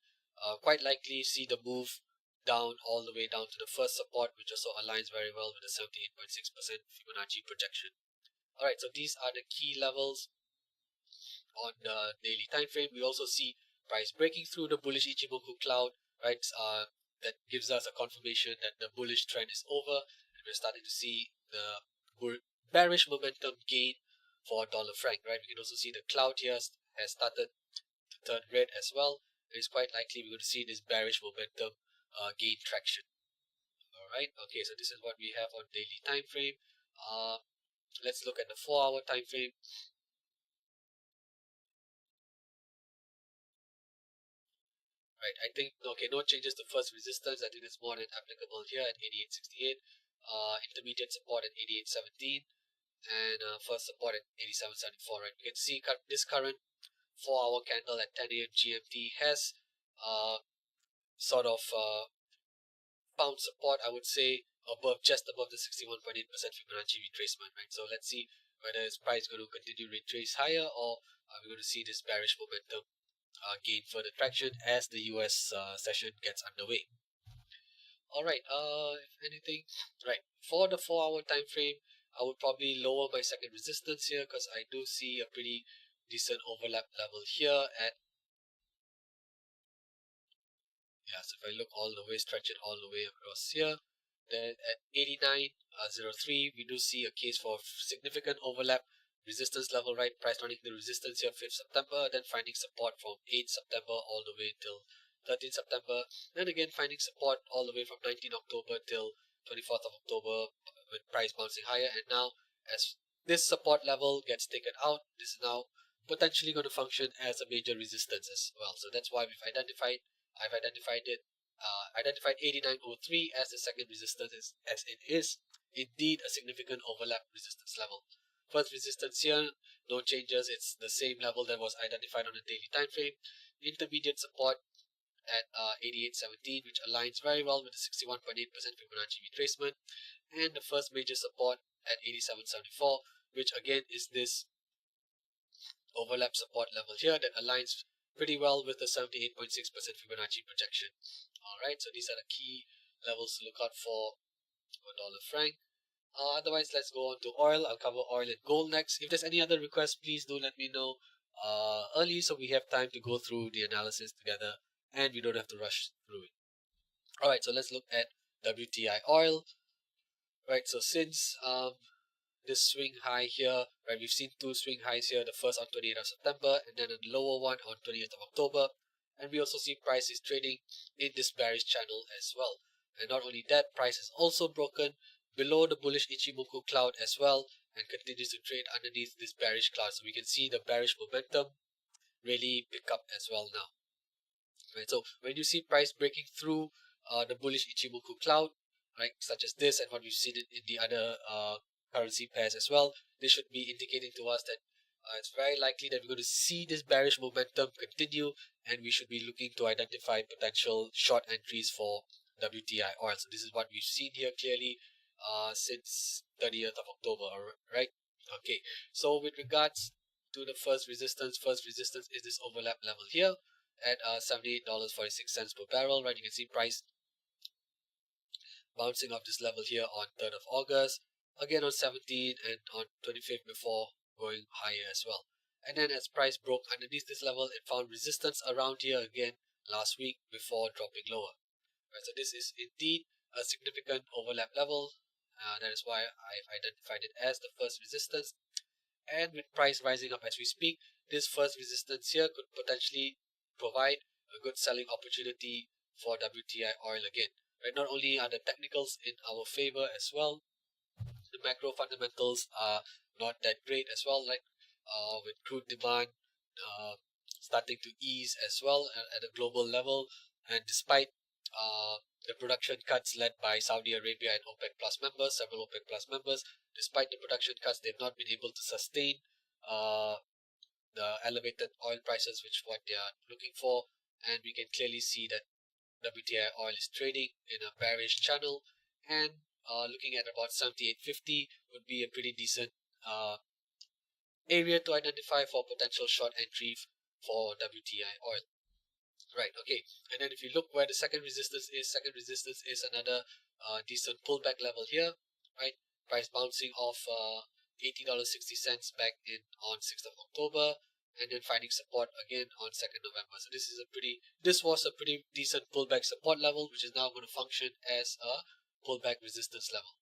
quite likely see the move down all the way down to the first support, which also aligns very well with the 78.6% Fibonacci projection. Alright, so these are the key levels on the daily time frame. We also see price breaking through the bullish Ichimoku cloud, right? That gives us a confirmation that the bullish trend is over, and we're starting to see the bearish momentum gain for dollar franc, right? We can also see the cloud here has started to turn red as well. It's quite likely we're going to see this bearish momentum gain traction. All right. Okay. So this is what we have on daily time frame. Let's look at the 4-hour time frame. right? I think, okay, no changes to first resistance. I think it's more than applicable here at 88.68. Intermediate support at 88.17, and first support at 87.74, right? You can see this current 4-hour candle at 10 a.m. GMT has sort of found support, I would say, just above the 61.8% Fibonacci retracement, right? So let's see whether this price is going to continue to retrace higher, or are we going to see this bearish momentum gain further traction as the US session gets underway. All right, if anything, right, for the 4-hour time frame, I would probably lower my second resistance here because I do see a pretty decent overlap level here at, yeah, so if I look all the way, stretch it all the way across here, then at 89.03, we do see a case for significant overlap resistance level, right? Price running the resistance here 5th September, then finding support from 8th September all the way till 13th September, then again finding support all the way from 19th October till 24th of October with price bouncing higher. And now as this support level gets taken out, this is now potentially going to function as a major resistance as well. So that's why I've identified it, identified 89.03 as the second resistance, as it is indeed a significant overlap resistance level. First resistance here, no changes. It's the same level that was identified on the daily time frame. Intermediate support at 88.17, which aligns very well with the 61.8% Fibonacci retracement, and the first major support at 87.74, which again is this overlap support level here that aligns pretty well with the 78.6% Fibonacci projection. Alright, so these are the key levels to look out for dollar franc. Otherwise, let's go on to oil. I'll cover oil and gold next. If there's any other requests, please do let me know early so we have time to go through the analysis together and we don't have to rush through it. Alright, so let's look at WTI oil. Right, so since this swing high here, right, we've seen two swing highs here, the first on 28th of September and then a lower one on 20th of October, and we also see prices trading in this bearish channel as well. And not only that, price has also broken below the bullish Ichimoku cloud as well and continues to trade underneath this bearish cloud. So we can see the bearish momentum really pick up as well now. Right, so when you see price breaking through the bullish Ichimoku cloud, right, such as this and what we've seen in the other currency pairs as well, this should be indicating to us that it's very likely that we're going to see this bearish momentum continue, and we should be looking to identify potential short entries for WTI oil. So this is what we've seen here clearly since 30th of October, right? Okay, so with regards to the first resistance is this overlap level here at $78.46 per barrel, right? You can see price bouncing off this level here on 3rd of August, again on 17th and on 25th before going higher as well. And then as price broke underneath this level, it found resistance around here again last week before dropping lower. Right, so this is indeed a significant overlap level. That is why I've identified it as the first resistance. And with price rising up as we speak, this first resistance here could potentially provide a good selling opportunity for WTI oil again. Right, not only are the technicals in our favor as well, the macro fundamentals are not that great as well, like with crude demand starting to ease as well at a global level, and despite the production cuts led by Saudi Arabia and OPEC Plus members, several OPEC Plus members, despite the production cuts, they've not been able to sustain uh, the elevated oil prices, which what they are looking for, and we can clearly see that WTI oil is trading in a bearish channel, and looking at about 78.50 would be a pretty decent area to identify for potential short entry for WTI oil. Right, okay. And then if you look where the second resistance is another decent pullback level here, right? Price bouncing off $80.60 back in on 6th of October, and then finding support again on 2nd November. So this was a pretty decent pullback support level, which is now going to function as a pullback resistance level.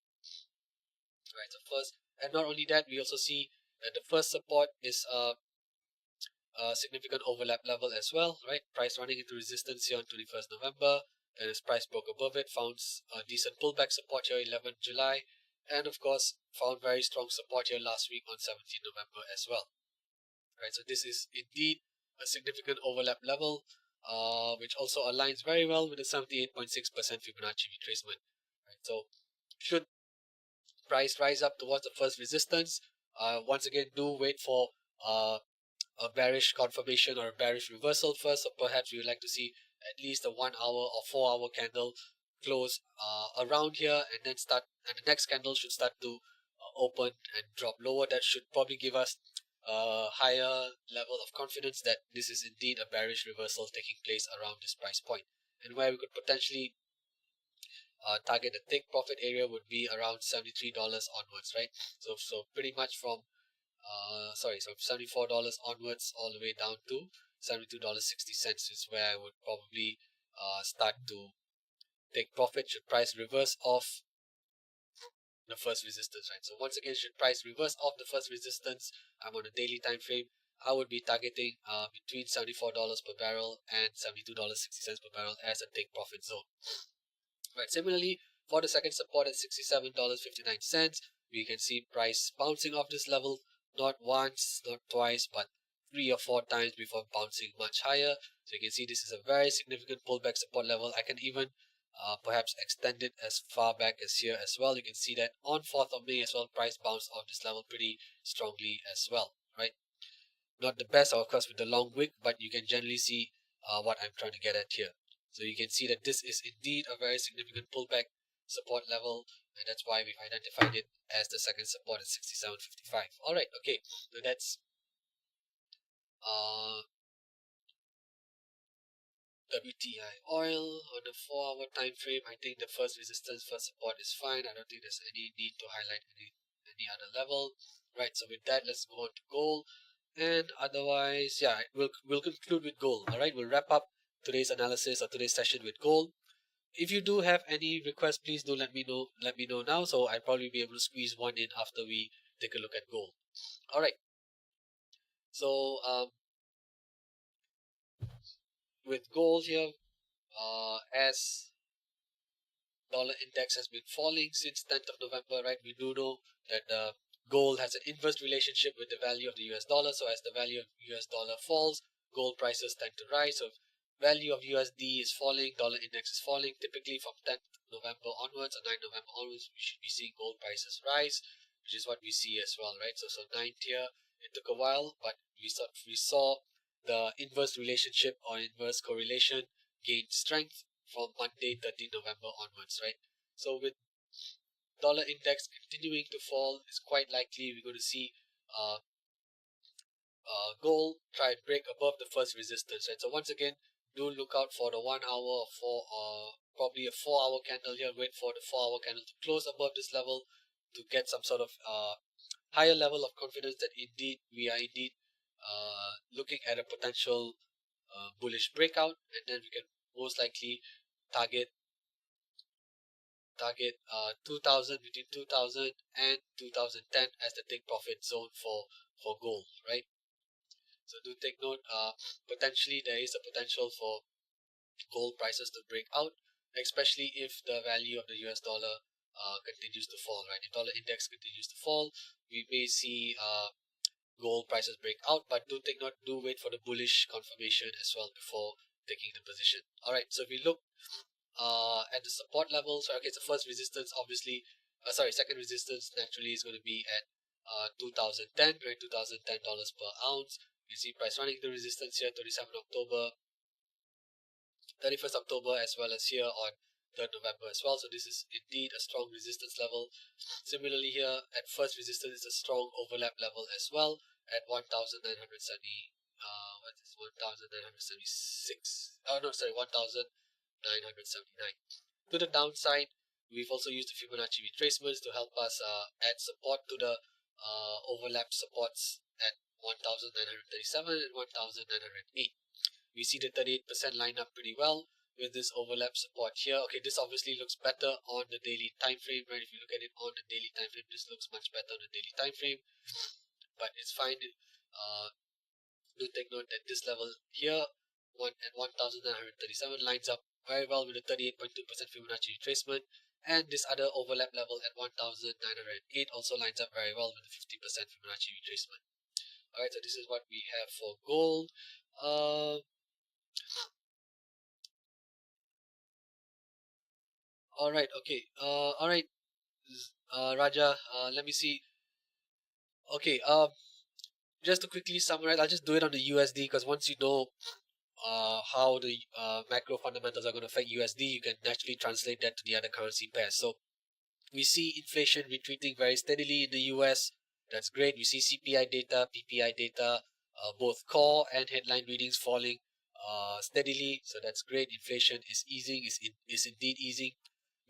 Right, so first, and not only that, we also see that the first support is significant overlap level as well, right? Price running into resistance here on 21st November, and as price broke above it, found a decent pullback support here 11th July, and of course found very strong support here last week on 17th November as well. Right, so this is indeed a significant overlap level. which also aligns very well with the 78.6% Fibonacci retracement. Right? So should price rise up towards the first resistance, once again, do wait for a bearish confirmation or a bearish reversal first. So perhaps we would like to see at least a 1 hour or 4 hour candle close around here, and then start, and the next candle should start to open and drop lower. That should probably give us a higher level of confidence that this is indeed a bearish reversal taking place around this price point, and where we could potentially target the take profit area would be around $73 onwards, right? So pretty much from so $74 onwards all the way down to $72.60 is where I would probably start to take profit should price reverse off the first resistance, right? So once again, should price reverse off the first resistance, I'm on a daily time frame, I would be targeting between $74 per barrel and $72.60 per barrel as a take profit zone. Right. Similarly, for the second support at $67.59, we can see price bouncing off this level, not once, not twice, but 3 or 4 times before bouncing much higher. So you can see this is a very significant pullback support level. I can even perhaps extend it as far back as here as well. You can see that on 4th of May as well, price bounced off this level pretty strongly as well, right? Not the best, of course, with the long wick, but you can generally see what I'm trying to get at here. So you can see that this is indeed a very significant pullback support level, and that's why we've identified it as the second support at 67.55. Alright, okay, so that's uh, WTI oil on the 4 hour time frame. I think the first resistance, first support is fine. I don't think there's any need to highlight any other level. Right, so with that, let's go on to gold. And otherwise, yeah, we'll conclude with gold. All right, we'll wrap up today's analysis or today's session with gold. If you do have any requests, please do let me know. Let me know now, so I'll probably be able to squeeze one in after we take a look at gold. All right. So with gold here, as dollar index has been falling since 10th of November, right? We do know that gold has an inverse relationship with the value of the US dollar. So as the value of US dollar falls, gold prices tend to rise. So if value of USD is falling, dollar index is falling. Typically from 10th November onwards or 9th November onwards, we should be seeing gold prices rise, which is what we see as well, right? So 9th here, it took a while, but we saw the inverse relationship or inverse correlation gain strength from Monday, 13 November onwards, right? So with dollar index continuing to fall, it's quite likely we're going to see uh, gold try and break above the first resistance, right? So once again, do look out for the 1 hour or probably a 4 hour candle here. Wait for the 4 hour candle to close above this level to get some sort of higher level of confidence that indeed we are indeed looking at a potential bullish breakout, and then we can most likely target 2000, between 2000 and 2010 as the take profit zone for gold, right? So do take note, potentially there is a potential for gold prices to break out, especially if the value of the US dollar continues to fall, right? If dollar index continues to fall, we may see gold prices break out, but do take note, do wait for the bullish confirmation as well before taking the position. All right, so if we look at the support level, so okay, so first resistance obviously, second resistance naturally is going to be at 2010, right? $2010 per ounce. You see price running the resistance here, 37 October, 31st October, as well as here on 3rd November as well. So this is indeed a strong resistance level. Similarly here at first resistance is a strong overlap level as well at 1970. What is 1976? Oh no, sorry, 1979. To the downside, we've also used the Fibonacci retracements to help us add support to the overlap supports at 1937 and 1908. We see the 38% line up pretty well with this overlap support here. Okay, this obviously looks better on the daily time frame, right? If you look at it on the daily time frame, this looks much better on the daily time frame, but it's fine. Do take note that this level here, at 1937, lines up very well with the 38.2% Fibonacci retracement, and this other overlap level at 1908 also lines up very well with the 50% Fibonacci retracement. Alright, so this is what we have for gold. All right. Okay. All right. Raja. Let me see. Okay. Just to quickly summarize, I'll just do it on the USD because once you know how the macro fundamentals are going to affect USD, you can naturally translate that to the other currency pairs. So we see inflation retreating very steadily in the US. That's great. We see CPI data, PPI data, both core and headline readings falling steadily. So that's great. Inflation is easing, is indeed easing.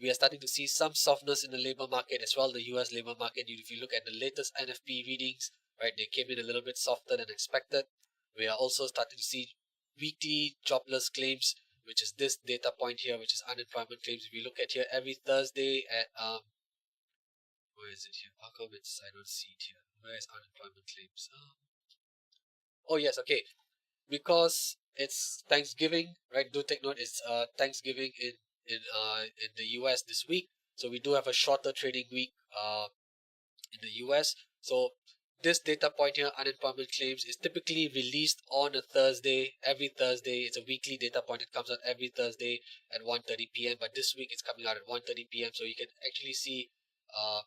We are starting to see some softness in the labor market as well. The US labor market, if you look at the latest NFP readings, right, they came in a little bit softer than expected. We are also starting to see weekly jobless claims, which is this data point here, which is unemployment claims. If you look at here every Thursday at where is it here? How come it's I don't see it here? Where is unemployment claims? Oh yes, okay. Because it's Thanksgiving, right? Do take note, it's Thanksgiving in the US this week. So we do have a shorter trading week in the US. So this data point here, unemployment claims, is typically released on a Thursday, every Thursday. It's a weekly data point. It comes out every Thursday at 1:30 p.m. But this week it's coming out at 1:30 p.m. So you can actually see uh,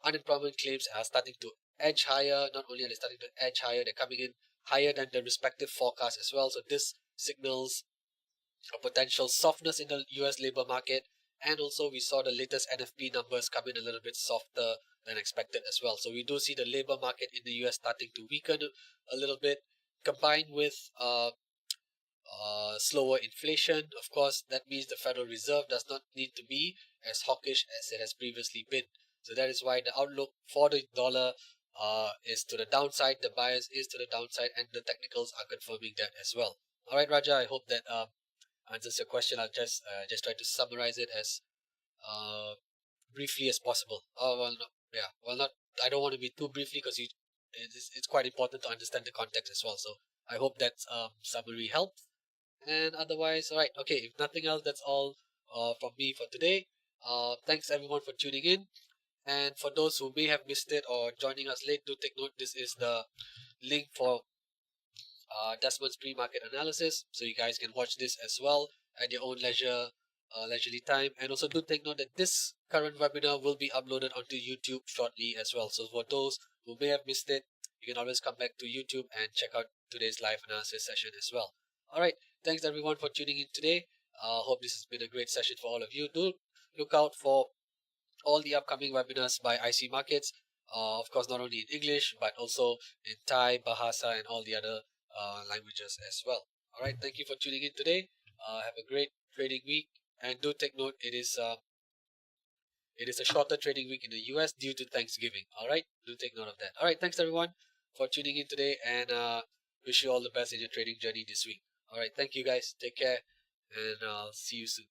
unemployment claims are starting to edge higher. Not only are they starting to edge higher, they're coming in higher than the respective forecast as well. So this signals a potential softness in the US labor market. And also we saw the latest NFP numbers come in a little bit softer than expected as well. So we do see the labor market in the US starting to weaken a little bit, combined with slower inflation. Of course, that means the Federal Reserve does not need to be as hawkish as it has previously been. So that is why the outlook for the dollar is to the downside, the bias is to the downside, and the technicals are confirming that as well. All right, Raja, I hope that answers your question. I'll just try to summarize it as uh, briefly as possible. Oh well, no, yeah, well not. I don't want to be too briefly because it's quite important to understand the context as well. So I hope that summary helped. And otherwise, all right, okay. If nothing else, that's all from me for today. Thanks everyone for tuning in. And for those who may have missed it or joining us late, do take note. This is the link for Desmond's pre-market analysis, so you guys can watch this as well at your own leisurely time. And also do take note that this current webinar will be uploaded onto YouTube shortly as well. So for those who may have missed it, you can always come back to YouTube and check out today's live analysis session as well. All right, thanks everyone for tuning in today. Hope this has been a great session for all of you. Do look out for all the upcoming webinars by IC Markets. Of course, not only in English, but also in Thai, Bahasa, and all the other languages as well. All right, thank you for tuning in today. Have a great trading week. And do take note, it is a shorter trading week in the US due to Thanksgiving. All right, do take note of that. All right, thanks everyone for tuning in today, and wish you all the best in your trading journey this week. All right, thank you guys. Take care, and I'll see you soon.